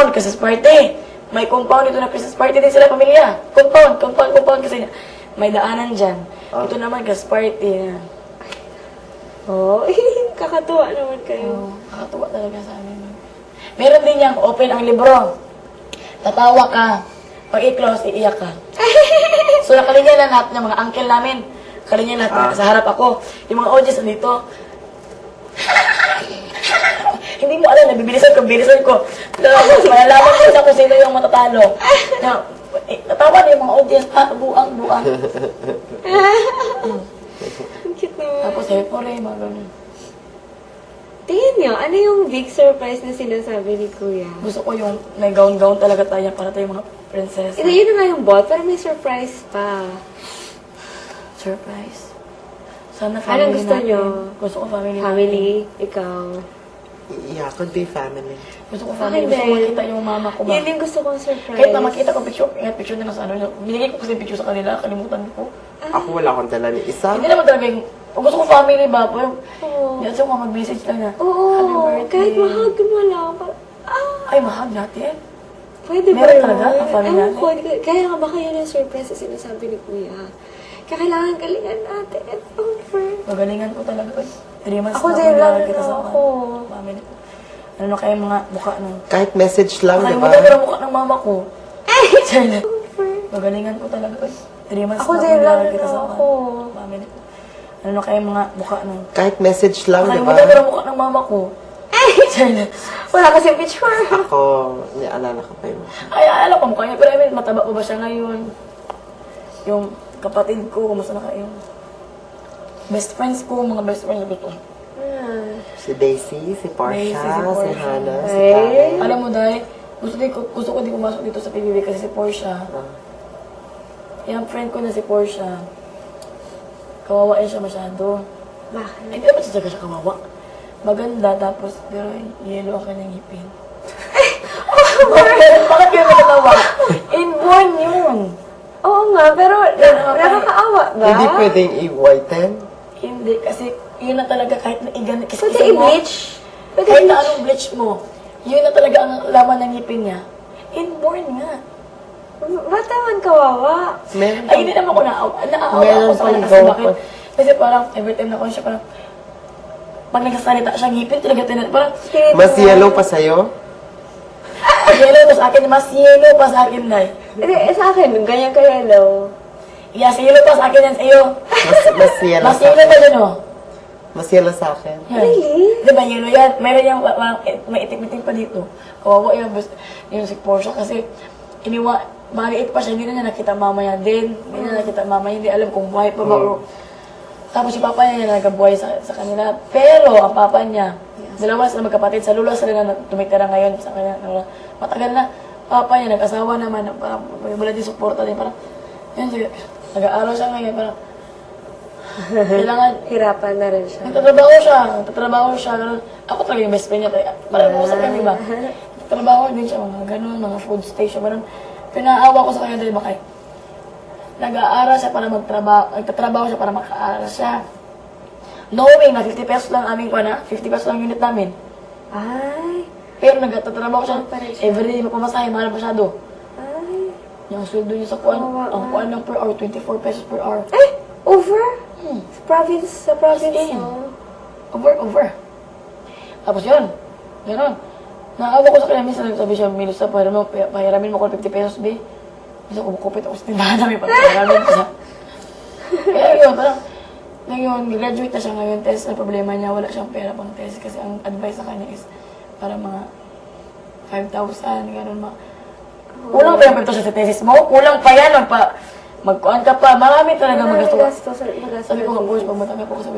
Christmas party. May compound ito na Christmas party din sila, pamilya. Compound kasi may daanan dyan. Ito naman, Christmas party na. Oh, kakatuwa naman kayo. Kakatuwa talaga sa amin. Meron din niyang open ang libro. Tatawa ka. Pag i-close, iiyak ka. So, nakalinya na lahat ng mga uncle namin. Nakalinya lahat sa harap ako. Yung mga audience nandito. Hindi mo alam, nabibilisan ko. Malalaman ko na kung sino yung matatalo. Natawa na yung mga audience, buang. Ang cute naman. Tapos, pore, mga ganun. Tingin niyo, ano yung big surprise na sinasabi ni Kuya? Gusto ko yung may gown-gown talaga tayo para tayo mga prinsesa. Ito yun na nga yung ball, pero may surprise pa. Surprise. Sana family Anong gusto natin. niyo? Gusto ko family natin. Family, ikaw. Yeah, could be family. Gusto ko family. Gusto ko makita yung mama ko ba. Yun yung gusto kong surprise. Kahit na makita ko picture nila sa ano. Binigay ko kasi picture sa kanila, kalimutan ko. Ako wala akong dala ni isa. Hindi naman talaga yung, gusto ko family ba po. Oo. Yan siya ko mag-message lang na. Oo, Happy birthday. kahit mahag mo lang. Ay, mahag natin. Pwede ba Meron yun? talaga ang family Ewan natin? ko, kaya nga baka yun yung surprise na sinasabi ni Kuya. Kaya kailangan galingan natin. It's over. Magalingan ko talaga. 3 months Ako na din, lalo nakikita na sa ako. family ko. Ano na kayo mga mukha ng... Kahit message lang, di ba? Nakalimutan ko ng mukha ng mama ko. Charlotte. Magalingan ko talaga. 3 months Ako na din, lalo nakikita na sa ako. family ko. Ano na kayo mga mukha ng... Kahit message lang, di ba? Nakalimutan ko ng mukha ng mama ko. Charlotte. Wala kasi picture. Ako, niaalala ko pa yun. Ay, alam ko mukha niya. Pero I mean, mataba pa ba siya ngayon? Yung kapatid ko, kumusta na kayo? Best friends ko, mga best friends ko. Si Daisy, si Portia, Daisy, si Portia. si Hannah, si Ay. Karen. Alam mo, Day, gusto ko di pumasok dito sa PBB kasi si Portia. Yung friend ko na si Portia, kawawain siya masyado. Bakit? Hindi naman siya kawawa. Maganda, tapos, pero yellow ang kanyang ngipin. Bakit kayo nagkatawa? Inborn yun. Oo nga, pero nakakaawa ba? Hindi pwedeng i-whiten. Hindi, kasi yun na talaga kahit na igan, kasi Pwede isa mo, i-bleach? Pwede kahit na i-bleach? anong bleach mo, yun na talaga ang laman ng ngipin niya. Inborn nga. Ba't naman kawawa? Meron Ay, hindi naman ako naawa Meron ako sa kanya pang kasi go bakit? pa. Kasi parang, every time na ko siya, parang, pag nagsasalita siya, ngipin talaga, parang, mas yellow pa sa'yo? yellow pa sa akin, mas yellow pa sa akin, Day. Hindi, sa akin, ganyan ka yellow. Yes, yellow pa sa akin yan sa iyo. Mas yellow Mas sa yellow akin. pa dyan, oh. Mas yellow sa akin. Yan. Really? Di ba, yellow yan? Meron yung, may itim-itim pa dito. Kawawa yung si Portia kasi, maliit pa siya, hindi na niya nakita mama niya din. Hindi na nakita mama niya, hindi alam kung buhay pa ba. Tapos si papa niya nagabuhay sa kanila. Pero ang papa niya, dalawa sila magkapatid, sa lula sila na tumitira ngayon sa kanya. Matagal na, papa niya nag-asawa naman, parang wala din suporta din, parang, yun, sige, nag-aaral siya ngayon, parang, kailangan, Hirapan na rin siya. nagtatrabaho siya, ganun. Ako talaga yung best friend niya, parang usap kami ba? Nagtatrabaho din siya, mga ganun, mga food station, ganun. Pinaawa ko sa kanya dahil bakit? Nag-aaral siya para nagtatrabaho siya para makaaral siya. Knowing na 50 pesos lang aming kuha 50 pesos lang unit namin. Ay. Pero nagtatrabaho siya, Pa rin siya. everyday mapamasahe, mahal masyado. Ay. Yung sweldo niya sa kuwan, Kawawa ang nga. kuwan lang per hour, 24 pesos per hour. Eh, over? Sa province, In. no? Over. Tapos yun, gano'n. Naawa ko sa kanya, minsan nagsabi siya, Milusa, pahiramin mo ko ng 50 pesos, be. Minsan kumukupit ako sa tindahan namin, pahiramin ko siya. Kaya yun, parang, ngayon, graduate na siya ngayon, test, ang problema niya, wala siyang pera pang test, kasi ang advice sa kanya is, para mga 5,000, gano'n, kulang pa yung 5,000 sa thesis mo, kulang pa yan, magkuhan ka pa, marami talaga magasto. Magastos. Sabi ko nga, boss, pag matanggal po ko sa